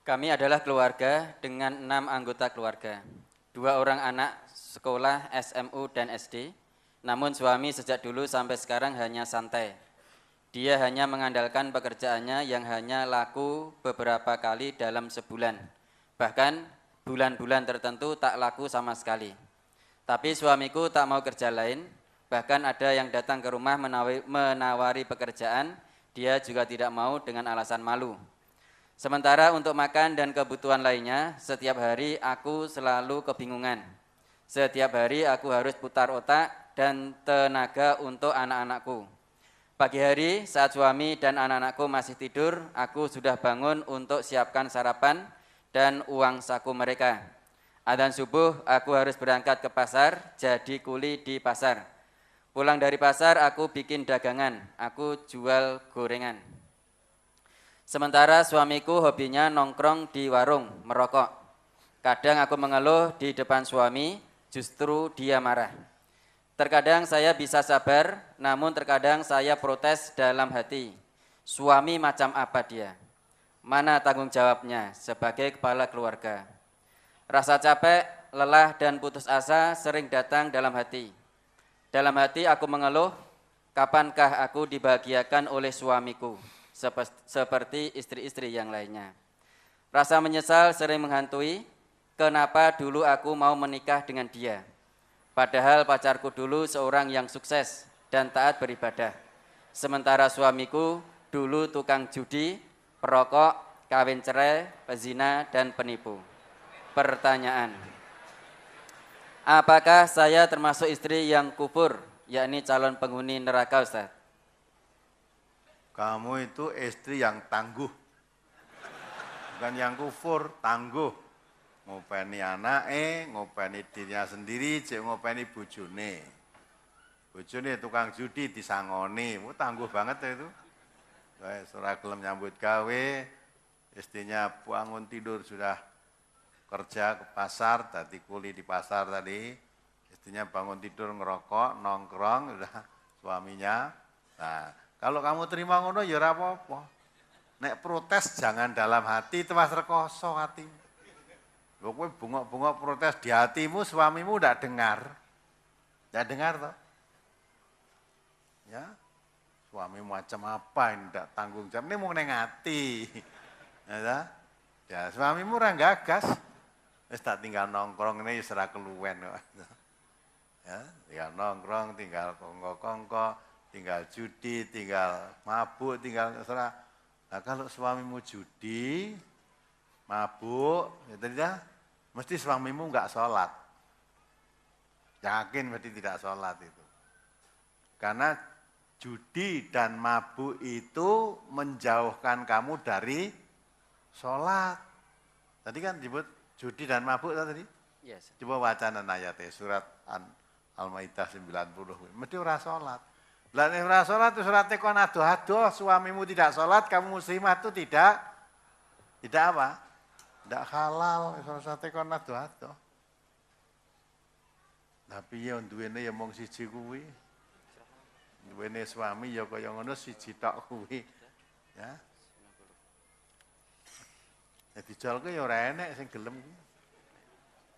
Kami adalah keluarga dengan 6 anggota keluarga. 2 orang anak sekolah SMU dan SD. Namun suami sejak dulu sampai sekarang hanya santai. Dia hanya mengandalkan pekerjaannya yang hanya laku beberapa kali dalam sebulan. Bahkan bulan-bulan tertentu tak laku sama sekali. Tapi suamiku tak mau kerja lain. Bahkan ada yang datang ke rumah menawari pekerjaan. Dia juga tidak mau dengan alasan malu. Sementara untuk makan dan kebutuhan lainnya, setiap hari aku selalu kebingungan. Setiap hari aku harus putar otak dan tenaga untuk anak-anakku. Pagi hari saat suami dan anak-anakku masih tidur, aku sudah bangun untuk siapkan sarapan dan uang saku mereka. Adzan subuh aku harus berangkat ke pasar, jadi kuli di pasar. Pulang dari pasar aku bikin dagangan, aku jual gorengan. Sementara suamiku hobinya nongkrong di warung, merokok. Kadang aku mengeluh di depan suami, justru dia marah. Terkadang saya bisa sabar, namun terkadang saya protes dalam hati. Suami macam apa dia? Mana tanggung jawabnya sebagai kepala keluarga? Rasa capek, lelah, dan putus asa sering datang dalam hati. Dalam hati aku mengeluh, kapankah aku dibahagiakan oleh suamiku? Seperti istri-istri yang lainnya. Rasa menyesal sering menghantui, kenapa dulu aku mau menikah dengan dia. Padahal pacarku dulu seorang yang sukses dan taat beribadah. Sementara suamiku dulu tukang judi, perokok, kawin cerai, pezina, dan penipu. Pertanyaan, apakah saya termasuk istri yang kufur, yakni calon penghuni neraka, Ustaz? Kamu itu istri yang tangguh. Bukan yang kufur, tangguh. Ngopeni anake, ngopeni dirinya sendiri, cek ngopeni bojone. Bojone tukang judi disangoni, tangguh banget ya itu. Ora gelem nyambut gawe, istrinya bangun tidur sudah kerja ke pasar, tadi kuli di pasar tadi. Istrinya bangun tidur ngerokok, nongkrong, udah suaminya. Nah, kalau kamu terima ngono ya ora apa-apa. Nek protes jangan dalam hati, tewas rekoso hatimu. Lho kowe bungok-bungok protes di hatimu, suamimu ndak dengar. Ndak dengar toh? Ya. Suamimu macam apa ini ndak tanggung jawab, ini mau neng hati. Ya, ya suamimu ora gagas. Wis tak tinggal nongkrong ini wis ora keluwen kok. Ya, tinggal nongkrong, tinggal kongko-kongko, tinggal judi, tinggal mabuk, tinggal serah. Nah kalau suamimu judi, mabuk, ya tidak, mesti suamimu enggak sholat. Yakin mesti tidak sholat itu. Karena judi dan mabuk itu menjauhkan kamu dari sholat. Tadi kan disebut judi dan mabuk tadi. Yes. Coba wacana ayatnya surat Al-Maidah 90. Mesti ora sholat. Lah nek ora sholat terus ora tekon ado-ado, suamimu tidak sholat, kamu muslimah itu tidak apa? Tidak halal, wis ora tekon ado-ado. Tapi ya duwene ya mung siji kuwi. Duwene suami ya kaya ngono siji tok kuwi. Ya. Ya dijolke ya ora enek sing gelem kuwi.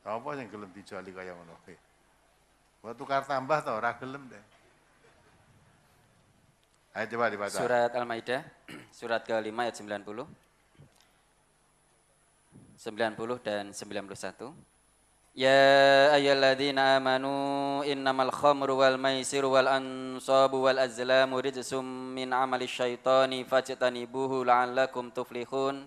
Apa sing gelem dijoli kaya ngono kuwi? Buat tukar tambah tau, ora gelem deh. Ayo coba dibaca. Surat Al-Maidah, surat ke-5 ayat 90. 90 dan 91. Ya ayyuhalladzina amanu innamal khamru wal maisiru wal ansabu wal azlamu rijsum min amali syaitani fajtanibuhu la'allakum tuflihun.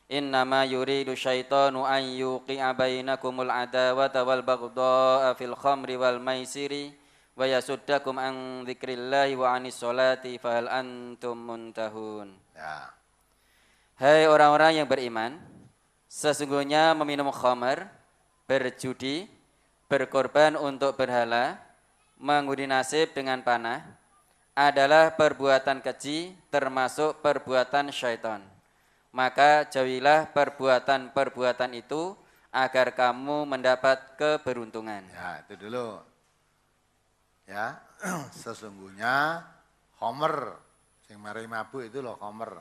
Innama yuridu syaitanu an yuqi'a bainakumul adawata wal baghdha'a fil khamri wal maisiri wa yasuddakum an dzikrillahi wa anis sholati fahal antum muntahun. Ya. Hai orang-orang yang beriman, sesungguhnya meminum khamr, berjudi, berkorban untuk berhala, mengundi nasib dengan panah adalah perbuatan keji termasuk perbuatan syaitan. Maka jauhilah perbuatan-perbuatan itu agar kamu mendapat keberuntungan. Ya, itu dulu. Ya, sesungguhnya homer, sing mari mabuk itu loh homer.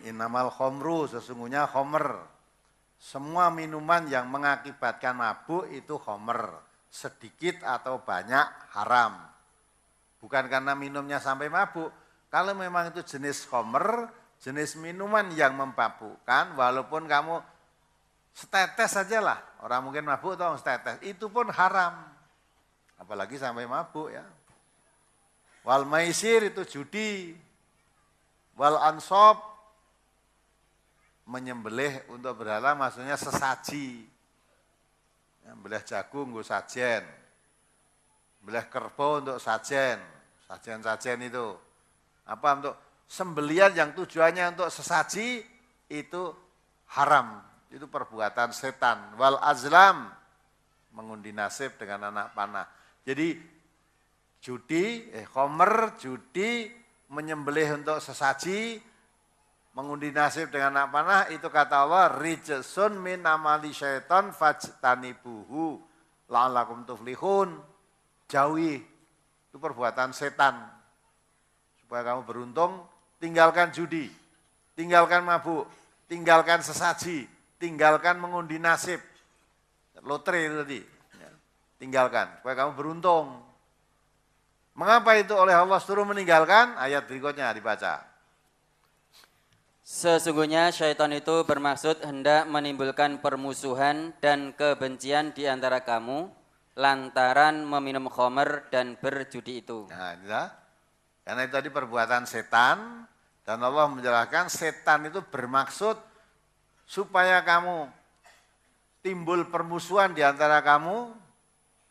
Innamal khomru, sesungguhnya khomer. Semua minuman yang mengakibatkan mabuk itu khomer. Sedikit atau banyak haram. Bukan karena minumnya sampai mabuk. Kalau memang itu jenis khomer, jenis minuman yang memabukkan, walaupun kamu setetes saja lah. Orang mungkin mabuk atau setetes, itu pun haram. Apalagi sampai mabuk ya. Wal maisir itu judi. Wal ansob, menyembelih untuk berhala maksudnya sesaji. Belah jagung untuk sajen. Belah kerbau untuk sajen. Sajen-sajen itu. Apa untuk sembelian yang tujuannya untuk sesaji itu haram. Itu perbuatan setan. Wal azlam, mengundi nasib dengan anak panah. Jadi judi, khomer, judi, menyembelih untuk sesaji, mengundi nasib dengan anak panah, itu kata Allah, rijsun min amali syaiton fajtanibuhu la'allakum tuflihun. Jauhi, itu perbuatan setan. Supaya kamu beruntung, tinggalkan judi, tinggalkan mabuk, tinggalkan sesaji, tinggalkan mengundi nasib. Lotre itu tadi, tinggalkan, supaya kamu beruntung. Mengapa itu oleh Allah suruh meninggalkan? Ayat berikutnya dibaca. Sesungguhnya syaitan itu bermaksud hendak menimbulkan permusuhan dan kebencian di antara kamu lantaran meminum khamr dan berjudi itu. Nah, inilah. Karena itu tadi perbuatan setan dan Allah menjelaskan setan itu bermaksud supaya kamu timbul permusuhan di antara kamu,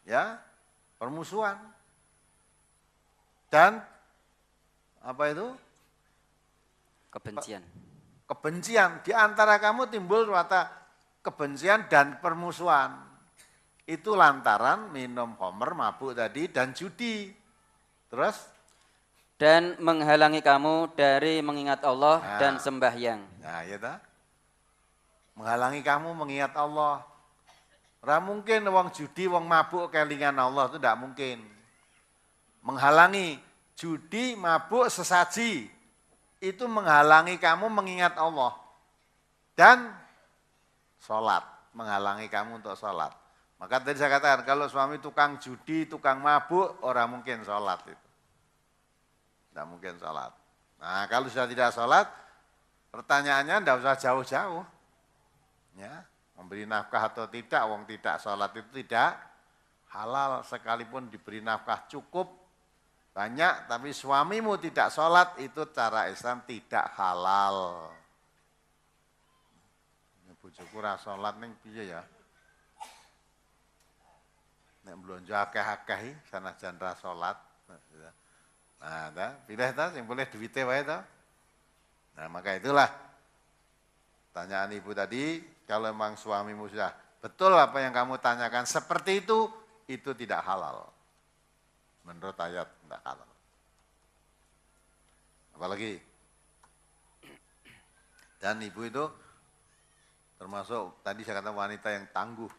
ya, permusuhan. Dan apa itu? Kebencian. Kebencian. Di antara kamu timbul rata kebencian dan permusuhan. Itu lantaran minum khamr, mabuk tadi, dan judi. Terus? Dan menghalangi kamu dari mengingat Allah dan sembahyang. Nah, ya tak? Menghalangi kamu mengingat Allah. Ora mungkin wong judi, wong mabuk kelingan Allah, itu tidak mungkin. Menghalangi judi, mabuk, sesaji, itu menghalangi kamu mengingat Allah. Dan sholat, menghalangi kamu untuk sholat. Maka tadi saya katakan, kalau suami tukang judi, tukang mabuk, orang mungkin sholat itu. Tidak mungkin sholat. Nah, kalau sudah tidak sholat, pertanyaannya tidak usah jauh-jauh. Ya, memberi nafkah atau tidak, wong tidak sholat itu tidak halal. Sekalipun diberi nafkah cukup, banyak, tapi suamimu tidak sholat, itu cara Islam tidak halal. Bojoku ra sholat ning piye ya? Nek blonjo akeh-akeh sanajan ra sholat. Nah, pilih ta sing boleh duwite wae ta. Nah, maka itulah tanyaan ibu tadi, kalau memang suamimu sudah betul apa yang kamu tanyakan seperti itu tidak halal. Menurut ayat tidak halal. Apalagi? Dan ibu itu termasuk tadi saya kata wanita yang tangguh.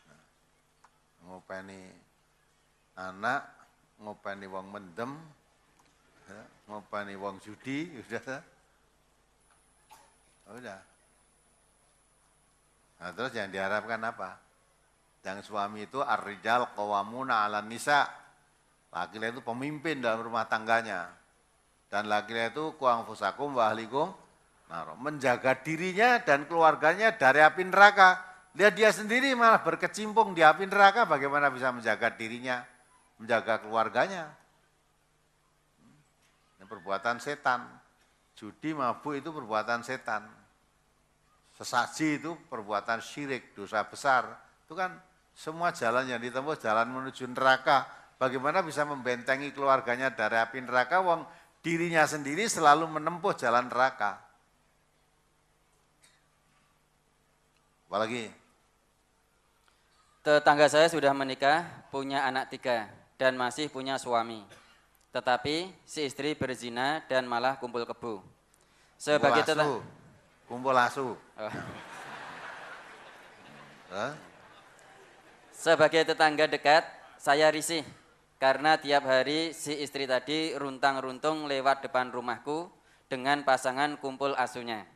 Nah, ngopeni anak, ngopeni wong mendem, ya, ngopeni wong judi, udah. Nah, terus yang diharapkan apa? Yang suami itu ar-rijal qawwamuna 'alan nisa. Laki-laki itu pemimpin dalam rumah tangganya. Dan laki-laki itu qu anfusakum wa ahlikum nar. Menjaga dirinya dan keluarganya dari api neraka. Lihat dia sendiri malah berkecimpung di api neraka, bagaimana bisa menjaga dirinya, menjaga keluarganya. Ini perbuatan setan. Judi, mabuk itu perbuatan setan. Sesaji itu perbuatan syirik, dosa besar. Itu kan semua jalan yang ditempuh jalan menuju neraka. Bagaimana bisa membentengi keluarganya dari api neraka, wong dirinya sendiri selalu menempuh jalan neraka. Apalagi? Tetangga saya sudah menikah, punya anak 3, dan masih punya suami. Tetapi si istri berzina dan malah kumpul kebo. Sebagai kumpul asu. Sebagai tetangga dekat, saya risih karena tiap hari si istri tadi runtang-runtung lewat depan rumahku dengan pasangan kumpul asuhnya.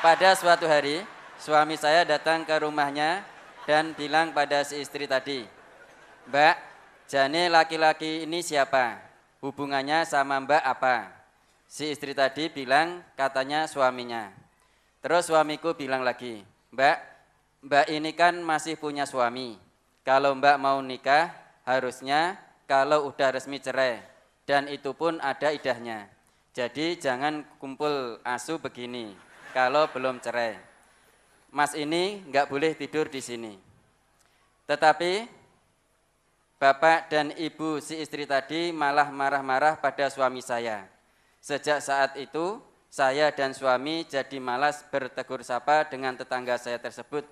Pada suatu hari, suami saya datang ke rumahnya dan bilang pada si istri tadi, "Mbak, jane laki-laki ini siapa? Hubungannya sama Mbak apa?" Si istri tadi bilang katanya suaminya. Terus suamiku bilang lagi, Mbak ini kan masih punya suami. Kalau Mbak mau nikah, harusnya kalau udah resmi cerai. Dan itu pun ada idahnya. Jadi jangan kumpul asu begini kalau belum cerai. Mas ini nggak boleh tidur di sini. Tetapi bapak dan ibu si istri tadi malah marah-marah pada suami saya. Sejak saat itu, saya dan suami jadi malas bertegur sapa dengan tetangga saya tersebut.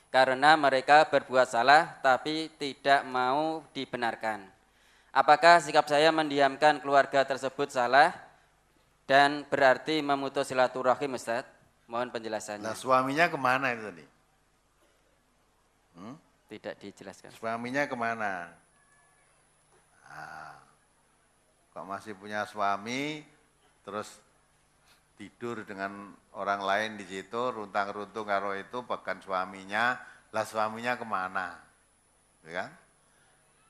Karena mereka berbuat salah tapi tidak mau dibenarkan. Apakah sikap saya mendiamkan keluarga tersebut salah dan berarti memutus silaturahim, Ustaz? Mohon penjelasannya. Nah, suaminya kemana itu tadi? Tidak dijelaskan. Suaminya kemana? Nah, kok masih punya suami, terus tidur dengan orang lain di situ, runtang-runtung karo itu bahkan suaminya, lah suaminya kemana? Ya kan?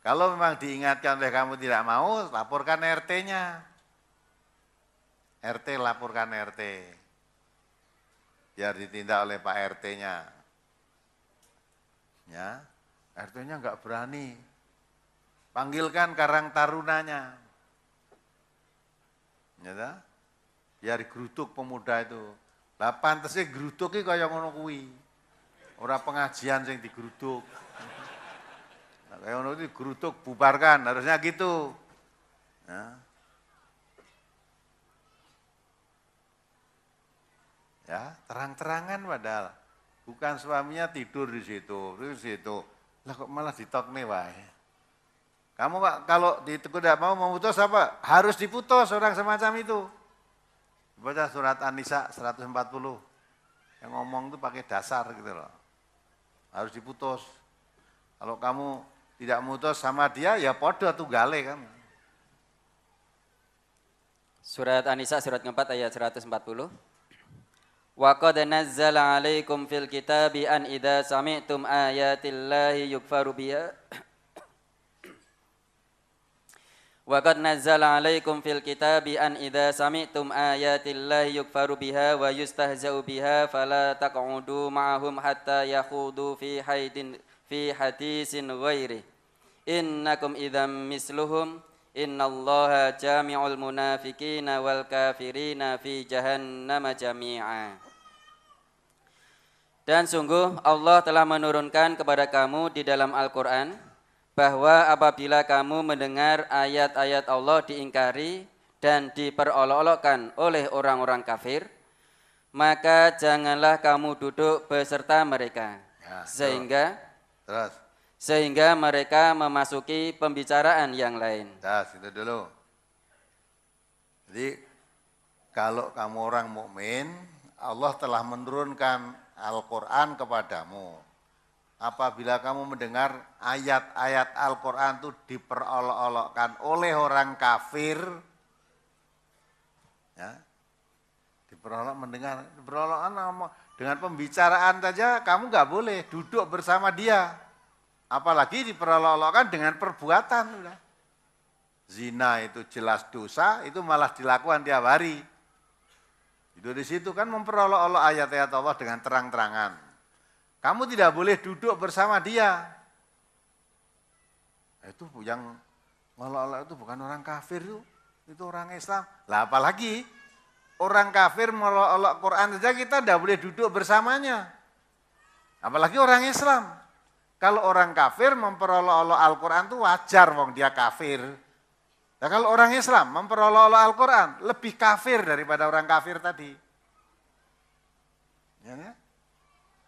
Kalau memang diingatkan oleh kamu tidak mau, laporkan RT-nya. RT laporkan RT. Biar ditindak oleh Pak RT-nya. Ya, RT-nya enggak berani. Panggilkan Karang Tarunanya. Ya, biar geruduk pemuda itu. Lah pantese geruduke kaya ngono kuwi. Ora pengajian sing digeruduk. Nah, kayak ngono itu geruduk bubarkan, harusnya gitu. Ya, terang-terangan padahal. Bukan suaminya tidur di situ. Lah kok malah ditokne wae. Kamu kalau tidak mau memutus apa? Harus diputus orang semacam itu. Baca surat An-Nisa 140. Yang ngomong itu pakai dasar gitu loh. Harus diputus. Kalau kamu tidak mutus sama dia, ya podo tunggale kamu. Surat An-Nisa surat keempat ayat 140. Wa qad nazzala 'alaikum fil kitabi an idza sami'tum ayatillahi yukfaru biha Wa qad nazzala 'alaikum fil kitabi an idza sami'tum ayatillahi yukfaru biha wa yustahza'u biha fala taq'udu ma'ahum hatta yakhudu fi hadisin ghairi innakum idzam misluhum innallaha jami'ul munafiqina wal kafirina fi jahannama jami'a. Dan sungguh Allah telah menurunkan kepada kamu di dalam Al-Quran bahwa apabila kamu mendengar ayat-ayat Allah diingkari dan diperolok-olokkan oleh orang-orang kafir, maka janganlah kamu duduk beserta mereka, Ya, sehingga mereka memasuki pembicaraan yang lain. Itu dulu. Jadi kalau kamu orang mukmin, Allah telah menurunkan Al-Quran kepadamu. Apabila kamu mendengar ayat-ayat Al-Quran itu diperolok-olokkan oleh orang kafir, ya, diperolok-olokkan dengan pembicaraan saja kamu nggak boleh duduk bersama dia. Apalagi diperolok-olokkan dengan perbuatan. Zina itu jelas dosa, itu malah dilakukan tiap hari. Itu di situ kan memperolok-olok ayat-ayat Allah dengan terang-terangan. Kamu tidak boleh duduk bersama dia. Itu yang ngolok-olok itu bukan orang kafir itu orang Islam. Lah apalagi orang kafir ngolok-olok Quran saja kita tidak boleh duduk bersamanya. Apalagi orang Islam. Kalau orang kafir memperolok-olok Al-Quran itu wajar, wong dia kafir. Nah, kalau orang Islam memperolok-olok Al-Quran, lebih kafir daripada orang kafir tadi. Ya?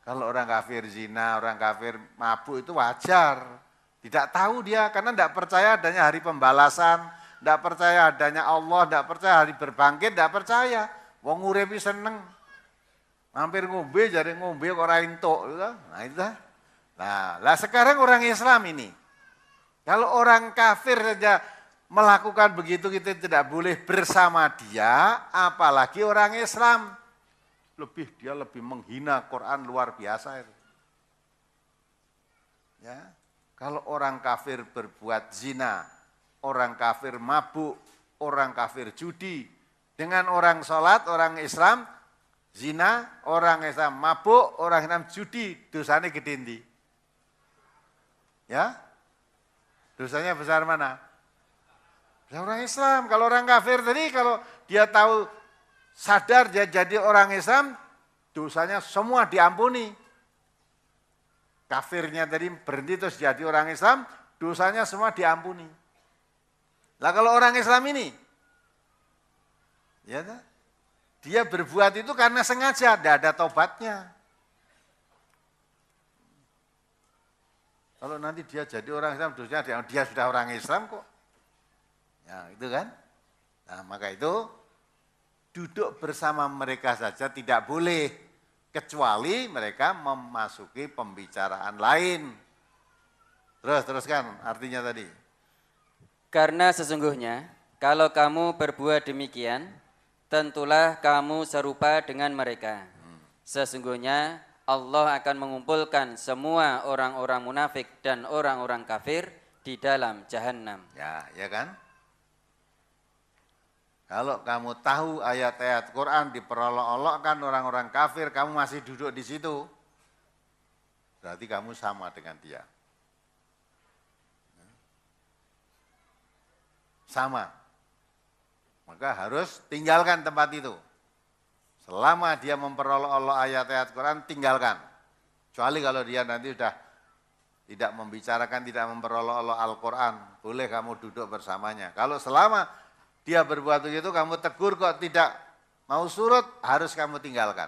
Kalau orang kafir zina, orang kafir mabuk itu wajar. Tidak tahu dia, karena tidak percaya adanya hari pembalasan, tidak percaya adanya Allah, tidak percaya hari berbangkit, tidak percaya. Wong uripi seneng. Hampir ngombe, jadi ngombe kok ora entuk. Nah itu dah. Nah, sekarang orang Islam ini. Kalau orang kafir saja melakukan begitu kita tidak boleh bersama dia, apalagi orang Islam. Dia lebih menghina Quran luar biasa itu. Ya, kalau orang kafir berbuat zina, orang kafir mabuk, orang kafir judi, dengan orang sholat, orang Islam zina, orang Islam mabuk, orang Islam judi, dosanya gede ndi? Ya, dosanya besar mana? Besar orang Islam. Kalau orang kafir tadi, kalau dia tahu sadar dia jadi orang Islam, dosanya semua diampuni. Kafirnya tadi berhenti terus jadi orang Islam, dosanya semua diampuni. Lah kalau orang Islam ini, ya dia berbuat itu karena sengaja, tidak ada tobatnya. Kalau nanti dia jadi orang Islam, dosanya dia sudah orang Islam kok. Ya itu kan. Nah maka itu duduk bersama mereka saja tidak boleh, kecuali mereka memasuki pembicaraan lain. Teruskan artinya tadi. Karena sesungguhnya kalau kamu berbuat demikian, tentulah kamu serupa dengan mereka. Sesungguhnya Allah akan mengumpulkan semua orang-orang munafik dan orang-orang kafir di dalam jahanam. Ya kan? Kalau kamu tahu ayat-ayat Quran diperolok-olokkan orang-orang kafir, kamu masih duduk di situ, berarti kamu sama dengan dia. Sama. Maka harus tinggalkan tempat itu. Selama dia memperolok-olok ayat-ayat Quran, tinggalkan. Kecuali kalau dia nanti sudah tidak membicarakan, tidak memperolok-olok Al-Quran, boleh kamu duduk bersamanya. Kalau selama dia berbuat begitu, kamu tegur kok tidak mau surut, harus kamu tinggalkan.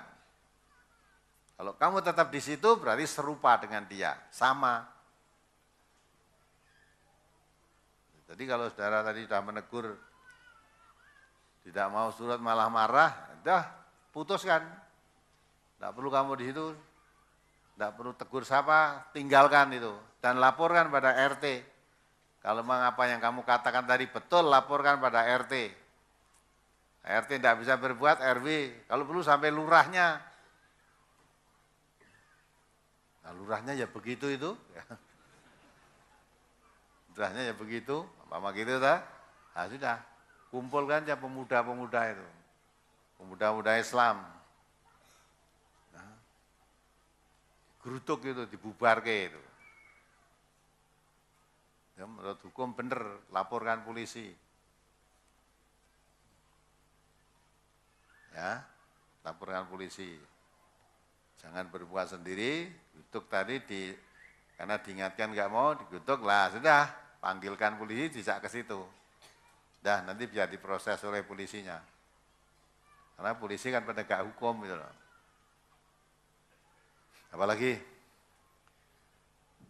Kalau kamu tetap di situ, berarti serupa dengan dia, sama. Jadi kalau saudara tadi sudah menegur, tidak mau surut malah marah, udah putuskan. Tidak perlu kamu di situ, tidak perlu tegur siapa, tinggalkan itu. Dan laporkan pada RT. Kalau memang apa yang kamu katakan tadi betul, laporkan pada RT. RT tidak bisa berbuat, RW. Kalau perlu sampai lurahnya. Nah, lurahnya ya begitu itu. Lurahnya ya begitu, apa gitu dah. Nah sudah, kumpulkan ya pemuda-pemuda itu. Pemuda-pemuda Islam. Nah, gerutuk itu, dibubarke itu. Ya, menurut hukum benar, laporkan polisi. Ya, laporkan polisi. Jangan berbuat sendiri, gutuk tadi karena diingatkan nggak mau, digutuk lah sudah, panggilkan polisi, dijak ke situ. Dah nanti biar diproses oleh polisinya. Karena polisi kan penegak hukum gitu loh. Apalagi?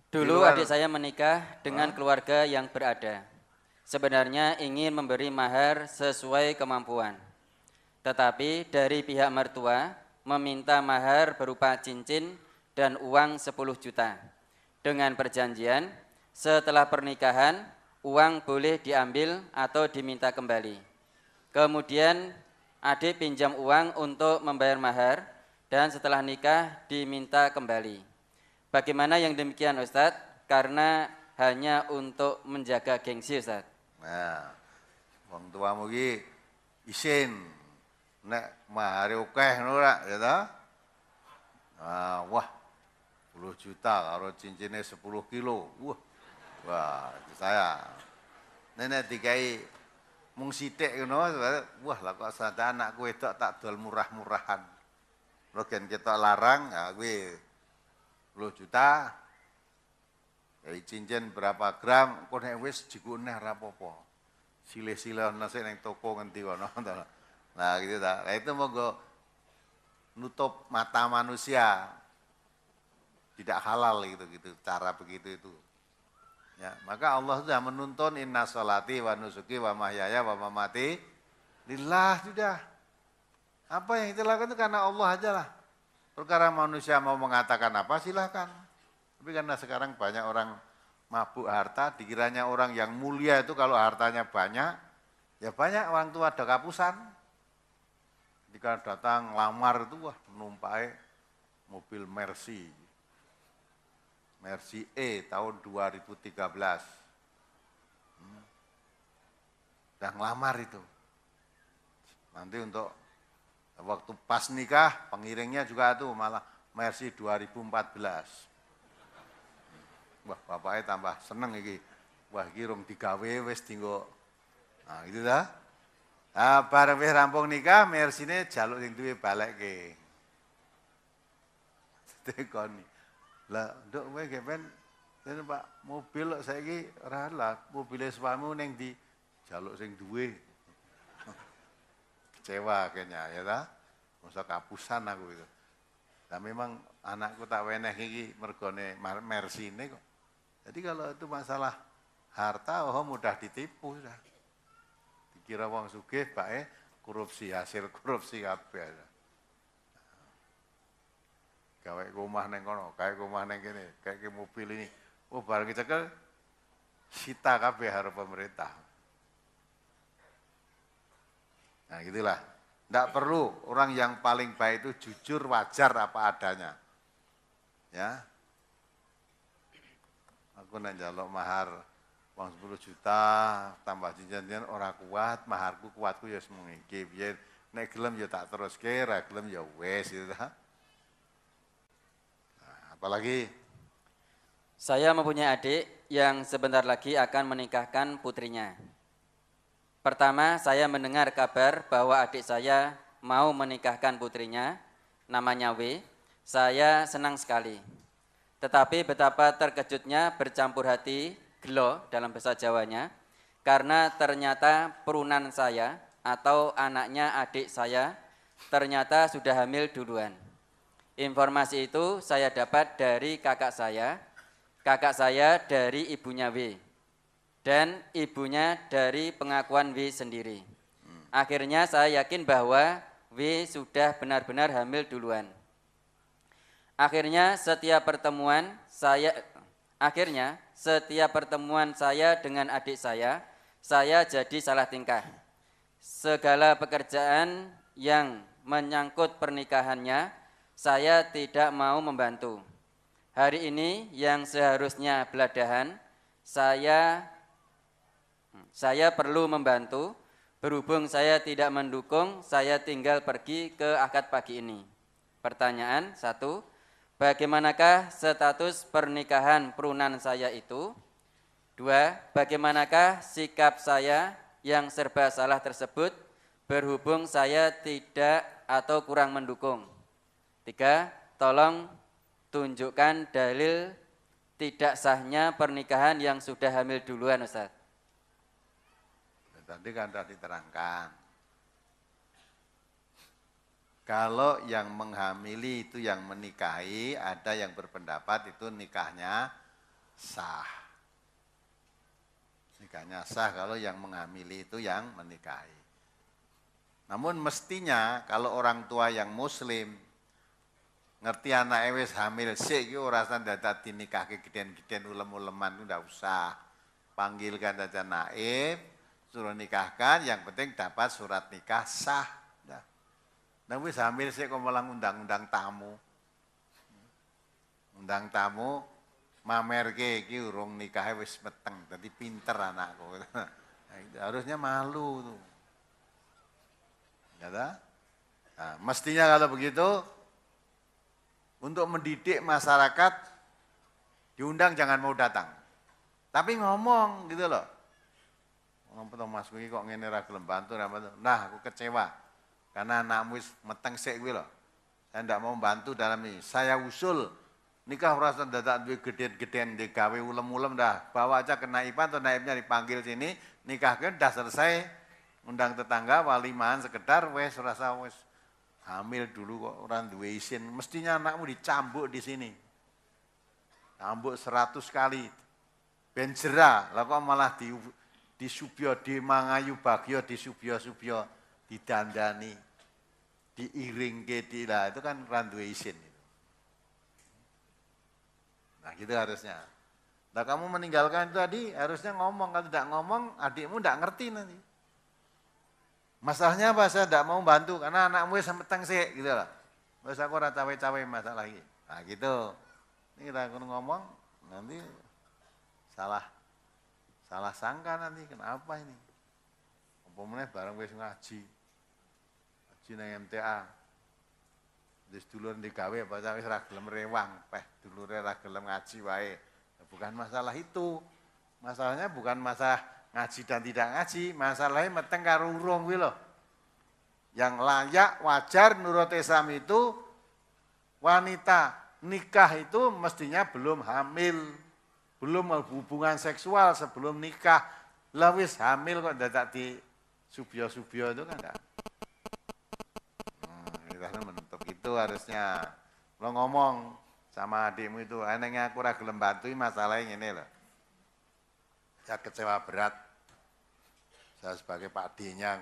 Dulu adik saya menikah dengan keluarga yang berada. Sebenarnya ingin memberi mahar sesuai kemampuan. Tetapi dari pihak mertua meminta mahar berupa cincin dan uang 10 juta. Dengan perjanjian, setelah pernikahan, uang boleh diambil atau diminta kembali. Kemudian adik pinjam uang untuk membayar mahar dan setelah nikah diminta kembali. Bagaimana yang demikian Ustadz? Karena hanya untuk menjaga gengsi Ustadz. Nah, wong tuamu iki isin nek mahare akeh ngono ra ya ta? Ah, wah 10 juta karo cincinnya 10 kilo. Wah, itu saya. Nenek dikai mung sithik ngono, wah lah kok sada anakku wedok tak dol murah-murahan. Rogen ketok larang, ya kuwi 10 juta, dari cincin berapa gram, kok nek wis jiku neh ora apa-apa. Silih-silih nasi nang toko ngendi kono. Nah gitu ta. Nah itu monggo nutup mata manusia. Tidak halal gitu cara begitu itu. Ya, maka Allah sudah menuntun inna sholati wa nusuki wa mahyaya wa mamati lillah sudah. Apa yang kita lakukan itu karena Allah aja lah. Perkara manusia mau mengatakan apa silahkan. Tapi karena sekarang banyak orang mabuk harta, dikiranya orang yang mulia itu kalau hartanya banyak, ya banyak orang tua ada kapusan. Jika datang lamar itu, wah menumpai mobil Mercy. Mercy E tahun 2013. Dan ngelamar itu. Nanti untuk waktu pas nikah, pengiringnya juga itu malah Mercy 2014. Wah, bapaknya tambah seneng iki. Wah, iki rong digawe wis dienggo. Nah, gitu dah. Ah, bareng wis rampung nikah, Mercy-ne jaluk sing duwe balekke. Tekoni. Lah, nduk kowe ge ben Pak mobil kok saiki ora lah, mobile suamimu ning ndi? Jaluk sing duwe. Kecewa kayaknya ya ta. Masa kapusan aku itu. Nah memang anakku tak weneh iki mergone Mercy-ne kok. Jadi kalau itu masalah harta, oh mudah ditipu sudah. Dikira wong sugih bae korupsi, hasil korupsi kabeh. Gawe omah ning kono, gawe omah ning kene, gawe mobil ini. Oh barang dicekel sita kabeh karo pemerintah. Nah gitulah. Tidak perlu orang yang paling baik itu jujur, wajar apa adanya. Ya. Aku nek njaluk mahar uang 10 juta tambah cincin ora kuat, maharku kuatku ya semung iki. Piye nek gelem ya tak teruske, ra gelem ya wis gitu ta. Nah, apalagi Saya mempunyai adik yang sebentar lagi akan menikahkan putrinya. Pertama, saya mendengar kabar bahwa adik saya mau menikahkan putrinya, namanya W. Saya senang sekali. Tetapi betapa terkejutnya bercampur hati, gelo dalam bahasa Jawanya, karena ternyata perunan saya atau anaknya adik saya ternyata sudah hamil duluan. Informasi itu saya dapat dari kakak saya dari ibunya W, dan ibunya dari pengakuan W sendiri. Akhirnya saya yakin bahwa W sudah benar-benar hamil duluan. Akhirnya setiap pertemuan saya dengan adik saya jadi salah tingkah. Segala pekerjaan yang menyangkut pernikahannya, saya tidak mau membantu. Hari ini yang seharusnya beladahan, saya perlu membantu. Berhubung saya tidak mendukung, saya tinggal pergi ke akad pagi ini. Pertanyaan 1, bagaimanakah status pernikahan perunan saya itu? 2, bagaimanakah sikap saya yang serba salah tersebut berhubung saya tidak atau kurang mendukung? 3, tolong tunjukkan dalil tidak sahnya pernikahan yang sudah hamil duluan, Ustaz. tadi kan sudah diterangkan. Kalau yang menghamili itu yang menikahi, ada yang berpendapat itu nikahnya sah. Nikahnya sah kalau yang menghamili itu yang menikahi. Namun mestinya kalau orang tua yang muslim ngerti anak wis hamil sik iki ora usah dadak dinikahke geden-geden ulem-uleman itu ndak usah. Panggilkan saja naib, suruh nikahkan, yang penting dapat surat nikah sah. Nah wis hamil sik kok malah undang-undang tamu. Undang tamu mamerke iki urung nikahe wis meteng, dadi pinter anakku. Harusnya malu tuh. Ya dah? Nah, mestinya kalau begitu untuk mendidik masyarakat diundang jangan mau datang. Tapi ngomong gitu loh. Ngomong Mas kuwi kok ngene ra gelem bantu. Nah, aku kecewa. Karena anakmu wis meteng sik kuwi loh. Saya ndak mau bantu dalam ini. Saya usul nikah ora usah dadak duwe geden-geden digawe ulem-ulem dah. Bawa aja ke naiban atau naibnya dipanggil sini, nikahkan dah selesai. Undang tetangga walimahan sekedar wis ora usah wis hamil dulu kok orang duwe isin. Mestinya anakmu dicambuk di sini. Cambuk 100 kali. Ben jerah, lah kok malah di subyo, di mangayu bagyo, di subyo-subyo, didandani, diiringke lah, itu kan ora duwe isin. Nah gitu harusnya. Lah kamu meninggalkan itu tadi harusnya ngomong, kalau tidak ngomong adikmu tidak ngerti nanti. Masalahnya apa? Saya tidak mau bantu karena anakmu semeteng sih gitu lah. Wes aku ora cawe-cawe masalah iki. Nah gitu. Ini kita ngomong nanti salah sangka nanti kenapa ini? Apa meneh bareng wis ngaji. Ngaji nang MTA. Wis dulur digawe apa wis ra gelem rewang, dulure ra gelem ngaji wae. Bukan masalah itu. Masalahnya bukan masalah ngaji dan tidak ngaji, masalahnya meteng karo urung kuwi lho. Yang layak wajar menurut Islam itu wanita nikah itu mestinya belum hamil, belum hubungan seksual sebelum nikah. Lah wis hamil kok dadak di subyo-subyo itu kan enggak. Kita menutup itu harusnya. Lo ngomong sama adikmu itu, enengnya aku ora gelem bantu masalahnya ngene lho. Saya kecewa berat. Saya sebagai Pak D-nya,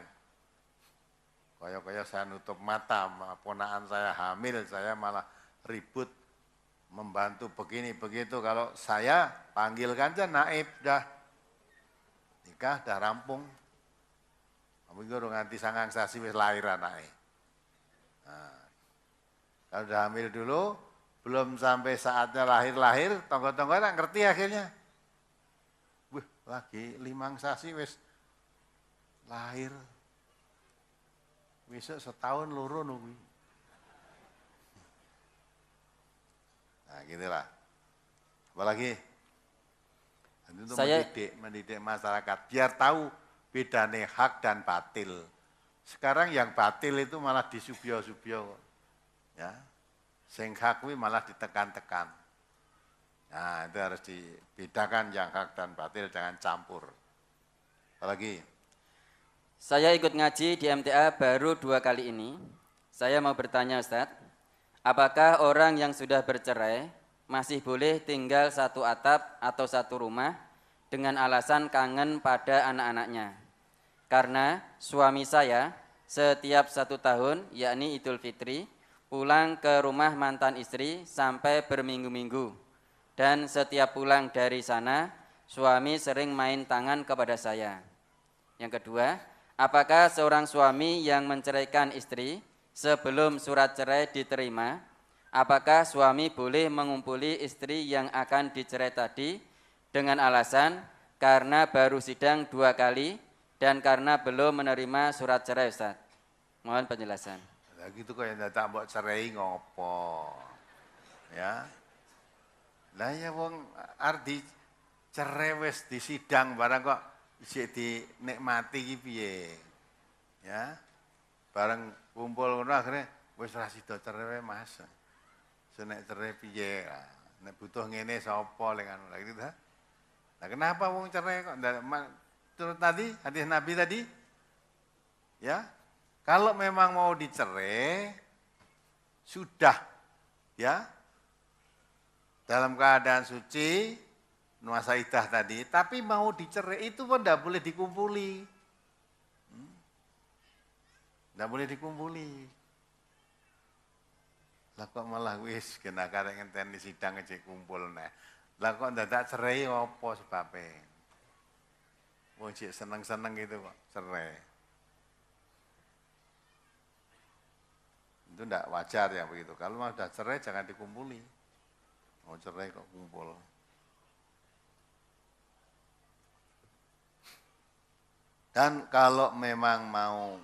kaya-kaya saya nutup mata, ponakan saya hamil, saya malah ribut, membantu begini, begitu. Kalau saya panggilkan aja naib, dah nikah, dah rampung. Kamu itu nganti sangang sasi wis lahir anaknya. Nah, kalau udah hamil dulu, belum sampai saatnya lahir, tonggo-tonggo tak ngerti akhirnya. Wih, lagi 5 sasi wis lahir. Besok setahun loro nunggu. Nah, gitulah. Apalagi untuk mendidik masyarakat biar tahu bedanya hak dan batil. Sekarang yang batil itu malah disubyo-subyo. Ya. Sing hak kuwi malah ditekan-tekan. Nah, itu harus dibedakan yang hak dan batil, jangan campur. Apalagi? Saya ikut ngaji di MTA baru 2 kali ini. Saya mau bertanya Ustadz, apakah orang yang sudah bercerai masih boleh tinggal satu atap atau satu rumah dengan alasan kangen pada anak-anaknya? Karena suami saya setiap 1 tahun, yakni Idul Fitri, pulang ke rumah mantan istri sampai berminggu-minggu. Dan setiap pulang dari sana, suami sering main tangan kepada saya. Yang kedua, apakah seorang suami yang menceraikan istri sebelum surat cerai diterima, apakah suami boleh mengumpuli istri yang akan dicerai tadi dengan alasan karena baru sidang 2 kali dan karena belum menerima surat cerai, Ustaz? Mohon penjelasan. Lah gitu kok yang tak mbok cerai ngopo. Ya. Lah ya wong arep cerai wis disidang barang kok isih dinikmati iki piye. Ya. Bareng kumpul ngono akhirnya wis ra sida cerai Mas. Senek cerai piye? Nek butuh ngene sapa lengan lha gitu ta. Nah, kenapa wong cerai kok turut tadi hadis Nabi tadi? Ya. Kalau memang mau dicerai, sudah ya dalam keadaan suci, masa iddah tadi, tapi mau dicerai itu pun tidak boleh dikumpuli. Tidak boleh dikumpuli. Lah kok malah wis kena karek ngenteni sidang aja kumpul nah. Lah kok ndak cerai apa sebabnya? Wong sik seneng-seneng gitu kok cerai. Itu tidak wajar ya begitu. Kalau mau sudah cerai jangan dikumpuli. Mau cerai kok kumpul. Dan kalau memang mau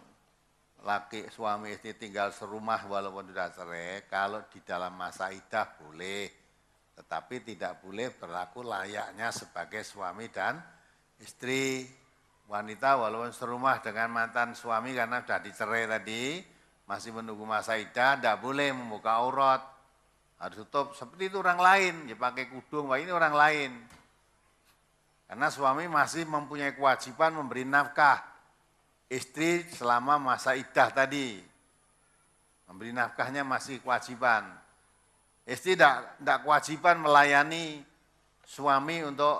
laki suami istri tinggal serumah walaupun sudah cerai, kalau di dalam masa iddah boleh. Tetapi tidak boleh berlaku layaknya sebagai suami dan istri. Wanita walaupun serumah dengan mantan suami karena sudah dicerai tadi, masih menunggu masa iddah, tidak boleh membuka aurat, harus tutup seperti itu orang lain, ya pakai kudung, wah ini orang lain. Karena suami masih mempunyai kewajiban memberi nafkah istri selama masa iddah tadi, memberi nafkahnya masih kewajiban. Istri tidak kewajiban melayani suami untuk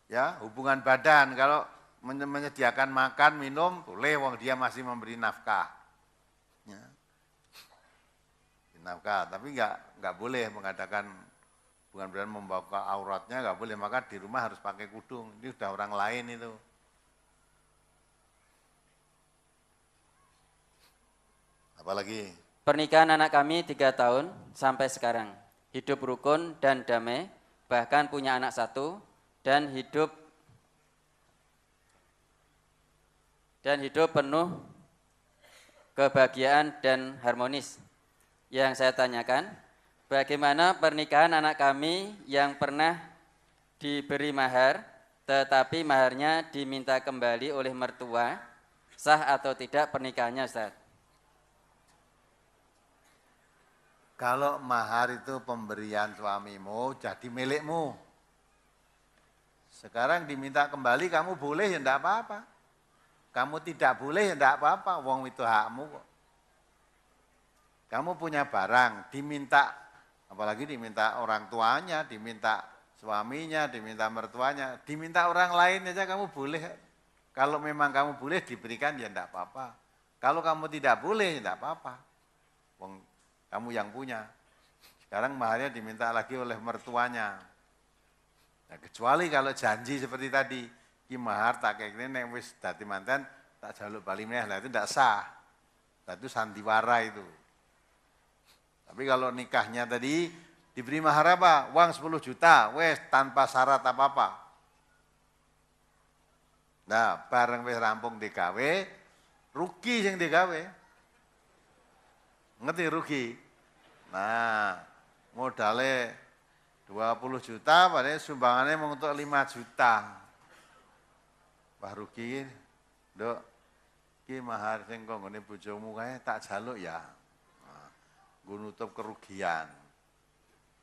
ya hubungan badan, kalau menyediakan makan minum boleh, wong dia masih memberi nafkah. Nafkah, tapi enggak boleh mengadakan bukan berarti membuka auratnya nggak boleh, maka di rumah harus pakai kudung. Ini sudah orang lain itu. Apalagi? Pernikahan anak kami 3 tahun sampai sekarang. Hidup rukun dan damai, bahkan punya anak 1 dan hidup penuh kebahagiaan dan harmonis. Yang saya tanyakan, bagaimana pernikahan anak kami yang pernah diberi mahar, tetapi maharnya diminta kembali oleh mertua, sah atau tidak pernikahannya, Ustaz? Kalau mahar itu pemberian suamimu, jadi milikmu. Sekarang diminta kembali, kamu boleh ya enggak apa-apa. Kamu tidak boleh ya enggak apa-apa, wong itu hakmu kok. Kamu punya barang, diminta, apalagi diminta orang tuanya, diminta suaminya, diminta mertuanya, diminta orang lain aja kamu boleh. Kalau memang kamu boleh diberikan ya enggak apa-apa. Kalau kamu tidak boleh ya enggak apa-apa. Wong kamu yang punya. Sekarang maharnya diminta lagi oleh mertuanya. Nah, kecuali kalau janji seperti tadi, ki mahar tak kayak gini, nek wis dadi manten tak jaluk bali meneh, lah itu tidak sah. Itu sandiwara itu. Tapi kalau nikahnya tadi diberi mahar apa? Uang 10 juta, wes tanpa syarat apa-apa. Nah, bareng wis rampung digawe, rugi sing digawe. Ngerti rugi? Nah, modalnya 20 juta, padahal sumbangannya mau untuk 5 juta. Wah rugi, Dok, ki mahar sing konggone bojomu kae tak jaluk ya. Nah, gue nutup kerugian.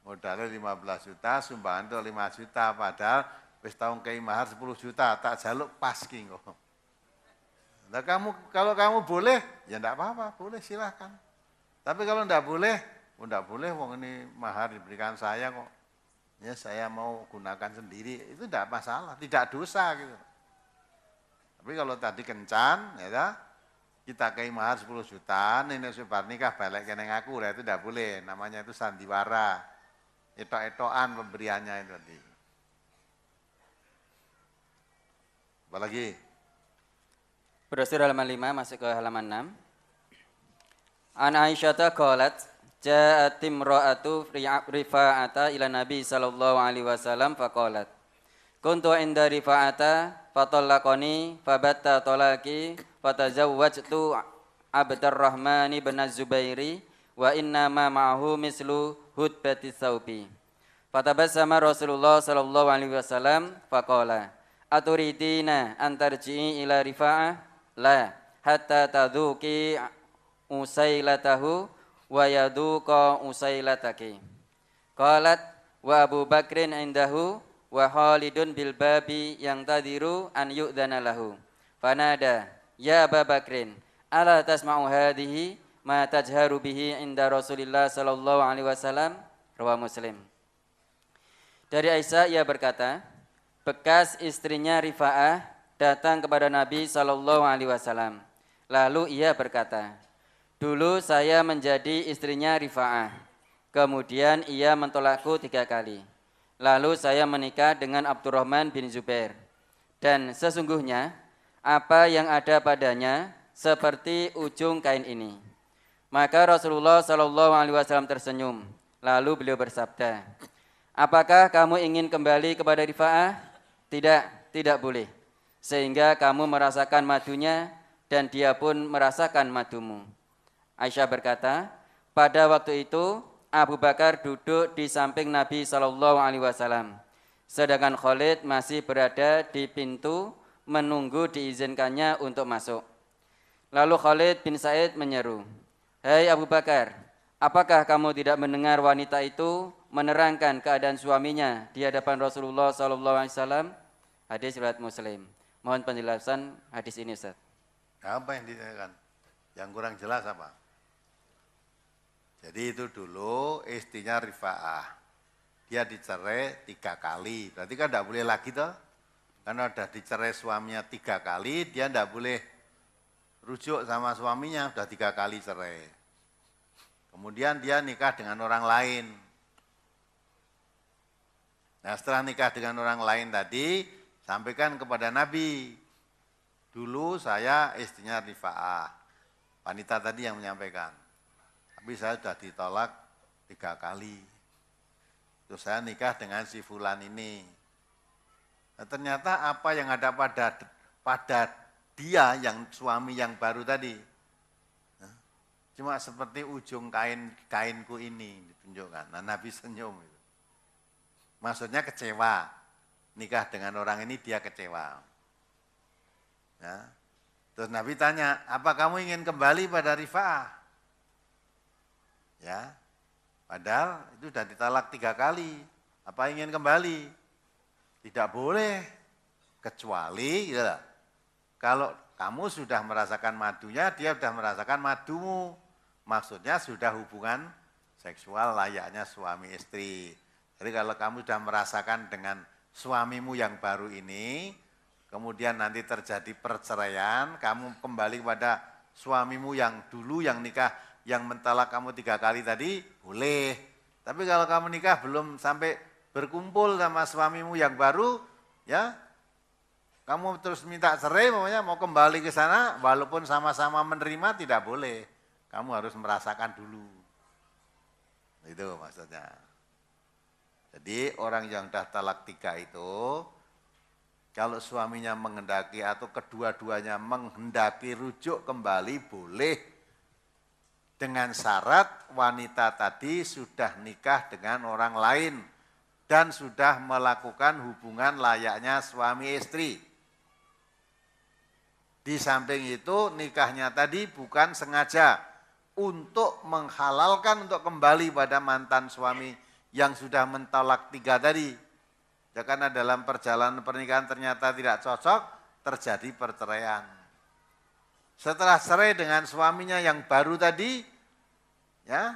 Modalnya 15 juta, sumbangan itu 5 juta, padahal wis tahun kei mahar 10 juta, tak jaluk pas ki kok. Nah, kalau kamu boleh, ya enggak apa-apa, boleh silahkan. Tapi kalau enggak boleh, wong ini mahar diberikan saya kok. Ya saya mau gunakan sendiri, itu enggak masalah, tidak dosa gitu. Tapi kalau tadi kencan, ya kita kei mahar 10 juta, nenek subar nikah balik ke neng aku, itu enggak boleh, namanya itu sandiwara. Etok-etokan pemberiannya itu tadi. Apalagi? Brosur halaman 5 masuk ke halaman 6. An Aisyata qalat ja'at imra'atu Rifa'ata ila Nabi sallallahu alaihi wasallam faqalat kuntu inda Rifa'ata fatallaqani fabatta talaqi fatazawwajtu Abdurrahman bin Zubairi wa inna ma ma'ahu mislu hudbati thawbi fatabassama Rasulullah sallallahu alaihi wasallam faqala aturidina antarji'i ila Rifa'ah la hatta tadhuki usailatahu wa yaduqa usailataki. Qalat wa Abu Bakrin indahu wa Khalidun bil babi yang tadiru an yu'dana lahu. Fanada ya Abu Bakrin ala tasma'u hadhihi ma tajharu bihi inda Rasulillah sallallahu alaihi wasallam. Riwayat Muslim. Dari Aisyah ia berkata, bekas istrinya Rifa'ah datang kepada Nabi sallallahu alaihi wasallam. Lalu ia berkata, dulu saya menjadi istrinya Rifa'ah, kemudian ia mentolakku 3 kali. Lalu saya menikah dengan Abdurrahman bin Zubair. Dan sesungguhnya apa yang ada padanya seperti ujung kain ini. Maka Rasulullah SAW tersenyum. Lalu beliau bersabda, apakah kamu ingin kembali kepada Rifa'ah? Tidak, tidak boleh. Sehingga kamu merasakan madunya dan dia pun merasakan madumu. Aisyah berkata, pada waktu itu Abu Bakar duduk di samping Nabi SAW, sedangkan Khalid masih berada di pintu menunggu diizinkannya untuk masuk. Lalu Khalid bin Sa'id menyeru, hai Abu Bakar, apakah kamu tidak mendengar wanita itu menerangkan keadaan suaminya di hadapan Rasulullah SAW? Hadis riwayat Muslim. Mohon penjelasan hadis ini, Ustaz. Apa yang ditanyakan? Yang kurang jelas apa? Jadi itu dulu istrinya Rifa'ah. Dia dicerai 3 kali. Berarti kan tidak boleh lagi toh. Karena sudah dicerai suaminya 3 kali, dia tidak boleh rujuk sama suaminya, sudah 3 kali cerai. Kemudian dia nikah dengan orang lain. Nah setelah nikah dengan orang lain tadi, sampaikan kepada Nabi. Dulu saya istrinya Rifa'ah, wanita tadi yang menyampaikan. Tapi saya sudah ditolak 3 kali. Terus saya nikah dengan si Fulan ini. Nah, ternyata apa yang ada pada dia yang suami yang baru tadi, cuma seperti ujung kainku ini ditunjukkan. Nah Nabi senyum. Maksudnya kecewa. Nikah dengan orang ini dia kecewa. Ya. Terus Nabi tanya, apa kamu ingin kembali pada Rifa'ah? Ya. Padahal itu sudah ditalak 3 kali. Apa ingin kembali? Tidak boleh. Kecuali ya, kalau kamu sudah merasakan madunya, dia sudah merasakan madumu. Maksudnya sudah hubungan seksual layaknya suami istri. Jadi kalau kamu sudah merasakan dengan suamimu yang baru ini, kemudian nanti terjadi perceraian, kamu kembali kepada suamimu yang dulu yang nikah, yang mentalak kamu 3 kali tadi, boleh. Tapi kalau kamu nikah belum sampai berkumpul sama suamimu yang baru, ya kamu terus minta cerai, pokoknya mau kembali ke sana, walaupun sama-sama menerima tidak boleh. Kamu harus merasakan dulu. Itu maksudnya. Jadi orang yang sudah talak 3 itu, kalau suaminya menghendaki atau kedua-duanya menghendaki rujuk kembali boleh. Dengan syarat wanita tadi sudah nikah dengan orang lain dan sudah melakukan hubungan layaknya suami istri. Di samping itu nikahnya tadi bukan sengaja untuk menghalalkan untuk kembali pada mantan suami yang sudah mentalak 3 tadi. Ya karena dalam perjalanan pernikahan ternyata tidak cocok, terjadi perceraian. Setelah cerai dengan suaminya yang baru tadi, ya,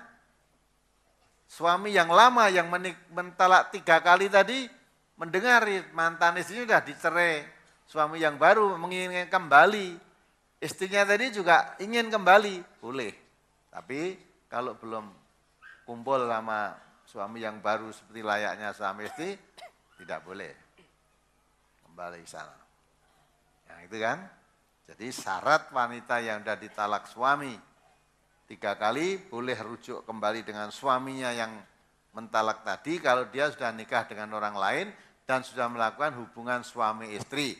suami yang lama yang mentalak 3 kali tadi, mendengar mantan istrinya sudah dicerai, suami yang baru menginginkan kembali, istrinya tadi juga ingin kembali, boleh. Tapi kalau belum kumpul sama suami yang baru seperti layaknya suami istri, tidak boleh kembali ke sana. Ya, itu kan. Jadi syarat wanita yang sudah ditalak suami 3 kali boleh rujuk kembali dengan suaminya yang mentalak tadi kalau dia sudah nikah dengan orang lain dan sudah melakukan hubungan suami istri.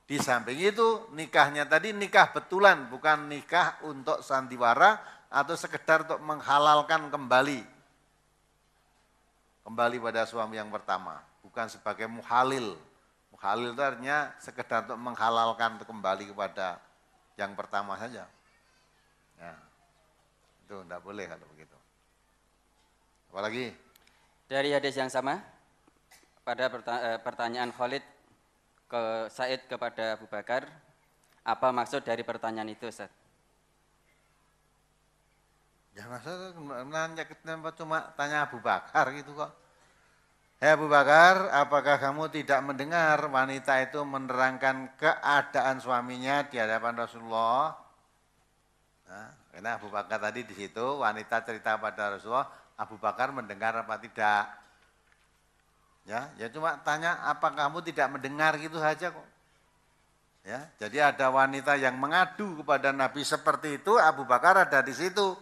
Di samping itu nikahnya tadi nikah betulan, bukan nikah untuk sandiwara atau sekedar untuk menghalalkan kembali pada suami yang pertama, bukan sebagai muhalil. Muhalil itu artinya sekedar untuk menghalalkan untuk kembali kepada yang pertama saja. Ya, itu tidak boleh kalau begitu. Apalagi? Dari hadis yang sama, pada pertanyaan Khalid ke Said kepada Abu Bakar, apa maksud dari pertanyaan itu, Ustaz? Ya masa nanya cuma tanya Abu Bakar gitu kok. Hei Abu Bakar, apakah kamu tidak mendengar wanita itu menerangkan keadaan suaminya di hadapan Rasulullah? Nah, karena Abu Bakar tadi di situ wanita cerita pada Rasulullah, Abu Bakar mendengar apa tidak? Ya cuma tanya apa kamu tidak mendengar gitu saja kok. Ya, jadi ada wanita yang mengadu kepada Nabi seperti itu, Abu Bakar ada di situ.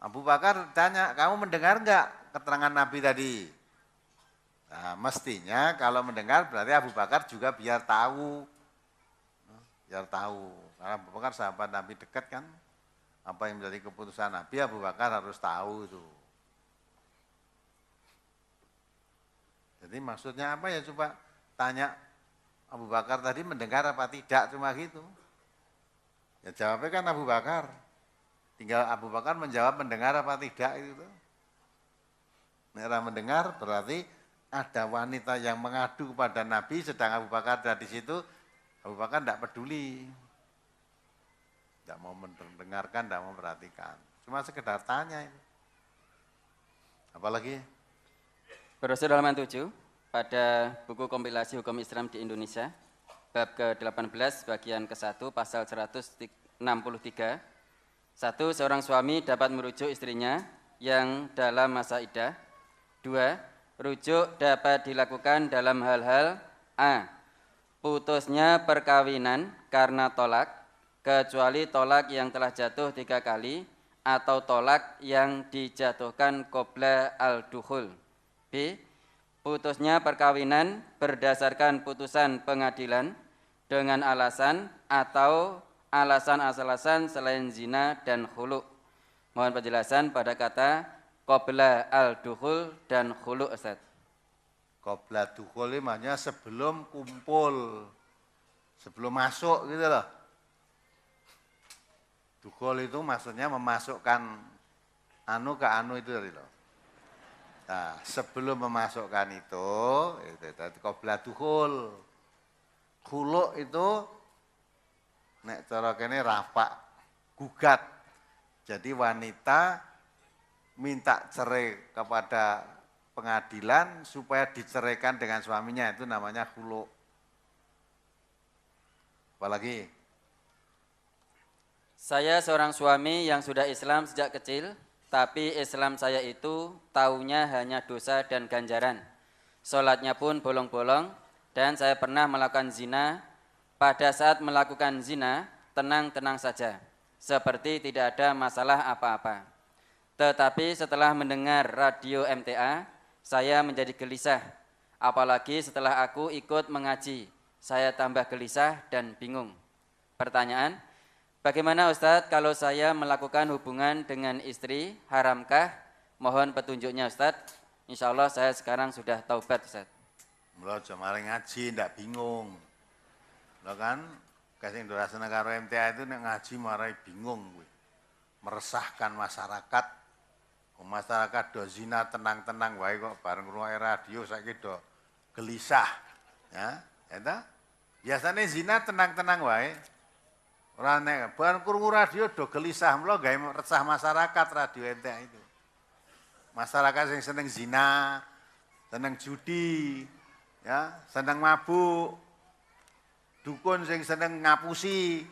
Abu Bakar tanya, kamu mendengar enggak keterangan Nabi tadi? Nah, mestinya kalau mendengar berarti Abu Bakar juga biar tahu. Biar tahu. Karena Abu Bakar sahabat Nabi dekat kan. Apa yang menjadi keputusan Nabi, Abu Bakar harus tahu itu. Jadi maksudnya apa ya, coba tanya Abu Bakar tadi mendengar apa tidak, cuma gitu. Ya jawabnya kan Abu Bakar. Tinggal Abu Bakar menjawab mendengar apa tidak itu. Mereka mendengar berarti ada wanita yang mengadu kepada Nabi, sedang Abu Bakar ada di situ. Abu Bakar tidak peduli, tidak mau mendengarkan, tidak mau memperhatikan. Cuma sekedar tanya ini. Apalagi? Brosur halaman 7 pada buku kompilasi hukum Islam di Indonesia, bab ke-18 bagian ke-1 pasal 163. 1. Seorang suami dapat merujuk istrinya yang dalam masa iddah. 2. Rujuk dapat dilakukan dalam hal-hal A. Putusnya perkawinan karena tolak, kecuali tolak yang telah jatuh 3 kali, atau tolak yang dijatuhkan qabla al-dukhul. B. Putusnya perkawinan berdasarkan putusan pengadilan dengan alasan atau alasan-alasan selain zina dan khulu'. Mohon penjelasan pada kata qabla al-dukhul dan khulu', Ustaz. Qabla dukhul maknanya sebelum kumpul, sebelum masuk gitu loh. Dukhul itu maksudnya memasukkan anu ke anu itu tadi loh. Nah, sebelum memasukkan itu tadi qabla dukhul. Khulu' itu nek cara kene rafa, gugat. Jadi wanita minta cerai kepada pengadilan supaya diceraikan dengan suaminya, itu namanya khulu'. Apalagi? Saya seorang suami yang sudah Islam sejak kecil, tapi Islam saya itu taunya hanya dosa dan ganjaran. Sholatnya pun bolong-bolong, dan saya pernah melakukan zina. Pada saat melakukan zina, tenang-tenang saja, seperti tidak ada masalah apa-apa. Tetapi setelah mendengar radio MTA, saya menjadi gelisah. Apalagi setelah aku ikut mengaji, saya tambah gelisah dan bingung. Pertanyaan, bagaimana Ustadz kalau saya melakukan hubungan dengan istri, haramkah? Mohon petunjuknya Ustadz. Insya Allah saya sekarang sudah taubat Ustadz. Mula aja mari ngaji ndak bingung. Lho kan kasing durasana karo MTA itu nek ngaji marai bingung kuwi. Meresahkan masyarakat. Masyarakat do zina tenang-tenang wae kok bareng ngrungokke radio saiki do gelisah. Ya, eta. Biasane zina tenang-tenang wae. Ora nek bareng krungu radio do gelisah, mula gawe resah masyarakat radio MTA itu. Masyarakat sing seneng zina, seneng judi, ya, seneng mabuk, dukun sing seneng ngapusi,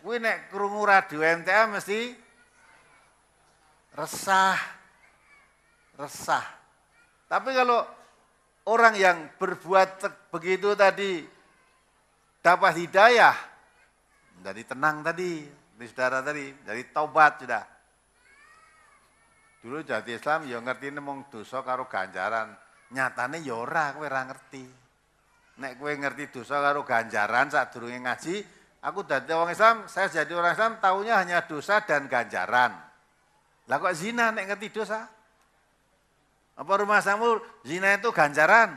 kuwi nek krungu radio MTA mesti resah. Tapi kalau orang yang berbuat begitu tadi dapat hidayah, jadi tenang tadi, saudara tadi, jadi taubat sudah. Dulu jadi Islam ya ngerti nemong dosa karo ganjaran. Nyatane ya ora, kowe ora ngerti. Nek kowe ngerti dosa karo ganjaran sadurunge ngaji, aku dadi wong Islam, saya jadi orang Islam taunya hanya dosa dan ganjaran. Lah kok zina nek ngerti dosa? Apa rumah samu zina itu ganjaran?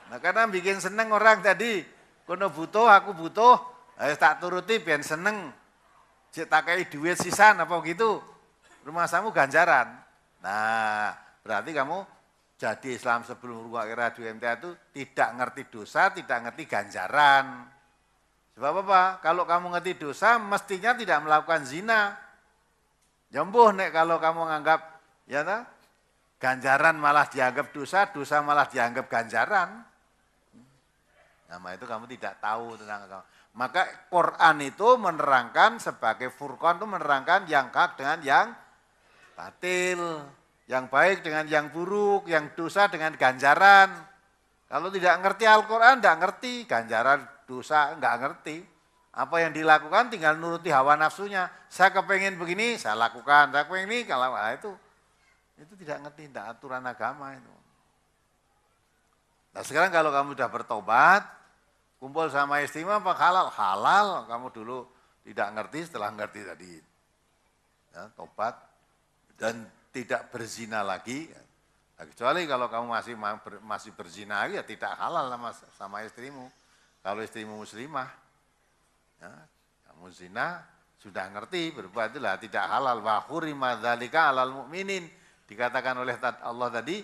Nah karena bikin seneng orang tadi, kono butuh, aku butuh, tak turuti biar seneng. Cek tak kei duit sisan apa gitu. Rumah samu ganjaran. Nah, berarti kamu jadi Islam sebelum rungokke radio MTA itu tidak ngerti dosa, tidak ngerti ganjaran. Sebab apa? Kalau kamu ngerti dosa, mestinya tidak melakukan zina. Jembuh nek kalau kamu nganggap ya ta, ganjaran malah dianggap dosa, dosa malah dianggap ganjaran. Nah, itu kamu tidak tahu tentang kamu. Maka Quran itu menerangkan sebagai Furqan itu menerangkan yang hak dengan yang batil, yang baik dengan yang buruk, yang dosa dengan ganjaran. Kalau tidak ngerti Al-Quran, tidak ngerti ganjaran dosa, enggak ngerti. Apa yang dilakukan tinggal nuruti hawa nafsunya. Saya kepengen begini, saya lakukan. Saya kepengen ini, kalau itu tidak ngerti, tidak aturan agama itu. Nah sekarang kalau kamu sudah bertobat, kumpul sama istrimu apa halal? Halal, kamu dulu tidak ngerti, setelah ngerti tadi. Ya, tobat dan tidak berzina lagi. Nah, kecuali kalau kamu masih berzina ya tidak halal sama istrimu. Kalau istrimu muslimah, ya, kamu zina sudah ngerti berbuat itulah tidak halal. Wa hurima dzalika 'alal mu'minin. Dikatakan oleh Allah tadi,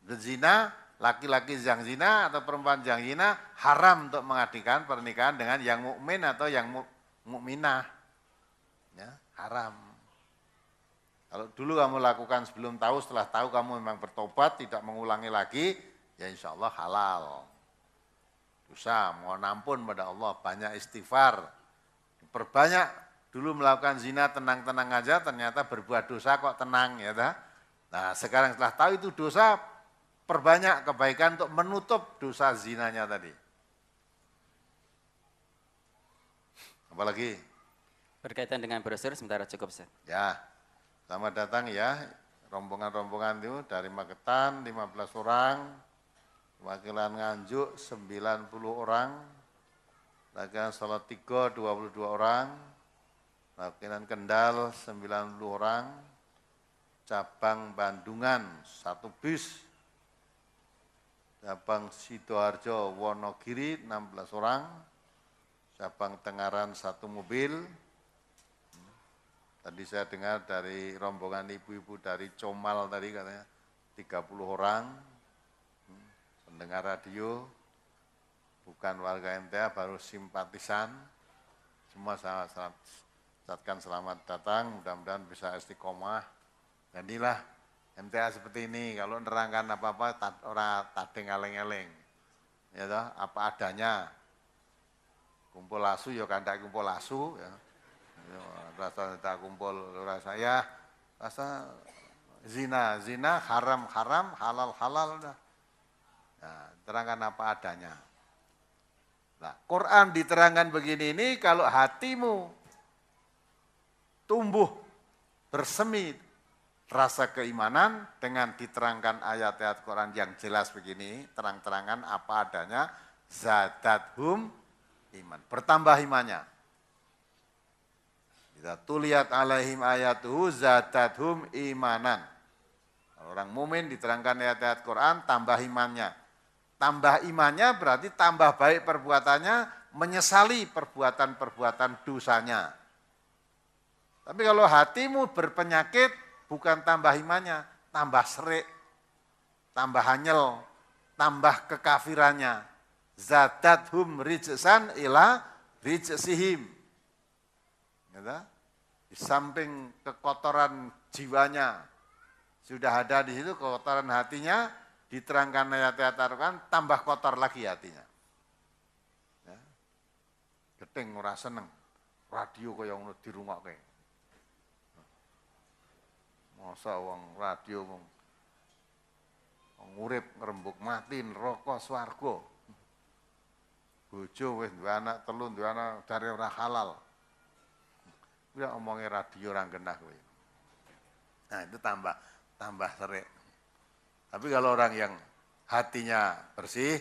berzina, laki-laki yang zina atau perempuan yang zina haram untuk mengadakan pernikahan dengan yang mukmin atau yang mukminah. Ya, haram. Kalau dulu kamu lakukan sebelum tahu, setelah tahu kamu memang bertobat, tidak mengulangi lagi, ya insya Allah halal. Dosa, mohon ampun pada Allah, banyak istighfar. Perbanyak, dulu melakukan zina tenang-tenang aja, ternyata berbuat dosa kok tenang ya. Nah sekarang setelah tahu itu dosa, perbanyak kebaikan untuk menutup dosa zinanya tadi. Apalagi? Berkaitan dengan brosur, sementara cukup, Ustaz. Ya, selamat datang ya, rombongan-rombongan itu dari Magetan 15 orang, wakilan Nganjuk 90 orang, wakilan Salatiga 22 orang, wakilan Kendal 90 orang, cabang Bandungan 1 bis, cabang Sidoarjo Wonogiri 16 orang, cabang Tengaran 1 mobil. Tadi saya dengar dari rombongan ibu-ibu dari Comal tadi katanya 30 orang, pendengar radio, bukan warga MTA, baru simpatisan. Semua saya ucapkan selamat datang, mudah-mudahan bisa istiqomah. Jadilah MTA seperti ini, kalau nerangkan apa-apa orang tadeng eleng-eleng. Ya toh, apa adanya. Kumpul asu ya kandak kumpul asu ya. Rasa tak kumpul rasa ya, rasa zina haram halal dah. Nah, terangkan apa adanya. Nah, Quran diterangkan begini ini kalau hatimu tumbuh bersemi rasa keimanan dengan diterangkan ayat-ayat Quran yang jelas begini, terang-terangan apa adanya, zadathum iman, bertambah imannya. Kita tuliyat alaihim ayatuhu zadathum imanan. Kalau orang mumin diterangkan ayat-ayat Quran, tambah imannya. Tambah imannya berarti tambah baik perbuatannya, menyesali perbuatan-perbuatan dosanya. Tapi kalau hatimu berpenyakit, bukan tambah imannya, tambah serik, tambah hanyel, tambah kekafirannya. Zadathum rijsan ila rijsihim. Di samping kekotoran jiwanya sudah ada di situ, kekotoran hatinya diterangkan ayat-ayat Al-Quran, tambah kotor lagi hatinya. Ya. Geting ora seneng, radio kaya ngono dirungokke. Masa wong radio wong urip ngrembug mati neraka swarga. Bojo wis duwe anak telu, duwe anak dari ora halal. Ya omongnya radio orang genah kowe. Nah, itu tambah serik. Tapi kalau orang yang hatinya bersih,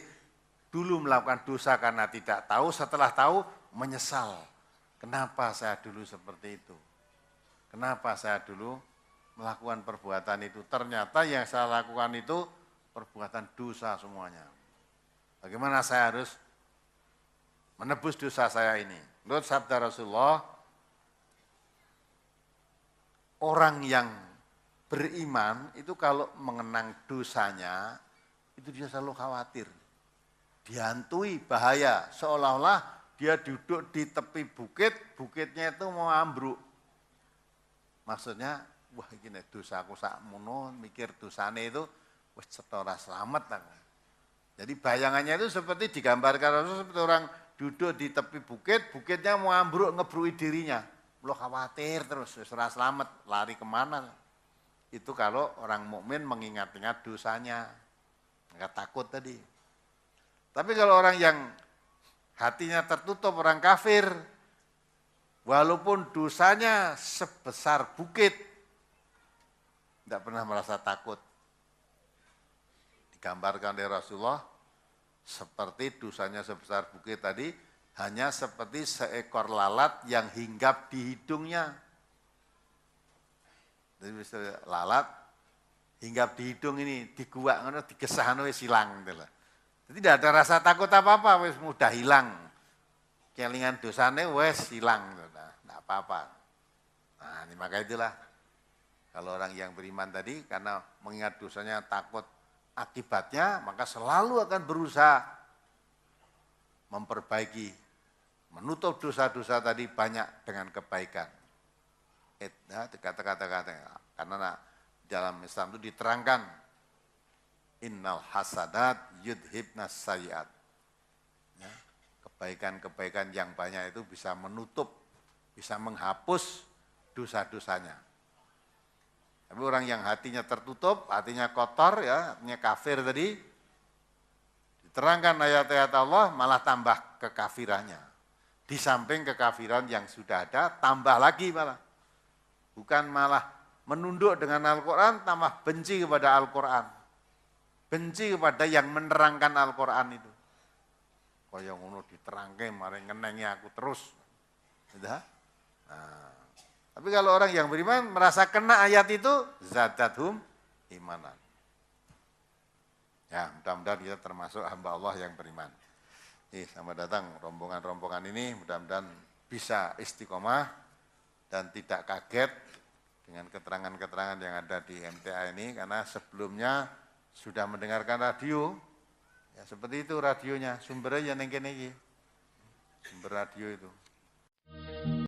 dulu melakukan dosa karena tidak tahu, setelah tahu menyesal. Kenapa saya dulu seperti itu? Kenapa saya dulu melakukan perbuatan itu? Ternyata yang saya lakukan itu perbuatan dosa semuanya. Bagaimana saya harus menebus dosa saya ini? Menurut sabda Rasulullah, orang yang beriman itu kalau mengenang dosanya, itu dia selalu khawatir. Dihantui bahaya, seolah-olah dia duduk di tepi bukit, bukitnya itu mau ambruk. Maksudnya, wah ini dosaku sakmono, mikir dosane itu, wah setora selamat. Jadi bayangannya itu seperti digambarkan Rasul seperti orang duduk di tepi bukit, bukitnya mau ambruk, ngebrui dirinya. Lo khawatir terus, serah selamat, lari kemana? Itu kalau orang mukmin mengingat-ingat dosanya, nggak takut tadi. Tapi kalau orang yang hatinya tertutup, orang kafir, walaupun dosanya sebesar bukit, tidak pernah merasa takut. Digambarkan oleh Rasulullah, seperti dosanya sebesar bukit tadi, hanya seperti seekor lalat yang hinggap di hidungnya. Jadi misalnya lalat hinggap di hidung ini, diguak, digesah wis hilang. Jadi tidak ada rasa takut apa-apa, wis mudah hilang. Kelingan dosane wis hilang, tidak apa-apa. Nah, ini maka itulah kalau orang yang beriman tadi karena mengingat dosanya takut akibatnya, maka selalu akan berusaha memperbaiki, menutup dosa-dosa tadi banyak dengan kebaikan. Kata-kata karena dalam Islam itu diterangkan innal hasadat yudhibnas sayyiat. Ya, kebaikan-kebaikan yang banyak itu bisa menutup, bisa menghapus dosa-dosanya. Tapi orang yang hatinya tertutup, hatinya kotor, ya, hatinya kafir tadi, diterangkan ayat-ayat Allah malah tambah kekafirannya. Di samping kekafiran yang sudah ada, tambah lagi malah. Bukan malah menunduk dengan Al-Quran, tambah benci kepada Al-Quran. Benci kepada yang menerangkan Al-Quran itu. Kaya ngono diterangke, mari ngenengi aku terus. Gitu. Nah, tapi kalau orang yang beriman merasa kena ayat itu, zadathum imanan. Ya, mudah-mudahan kita termasuk hamba Allah yang beriman. Selamat datang rombongan-rombongan ini, mudah-mudahan bisa istiqomah dan tidak kaget dengan keterangan-keterangan yang ada di MTA ini, karena sebelumnya sudah mendengarkan radio, ya seperti itu radionya, sumbernya yang kene iki. Sumber radio itu.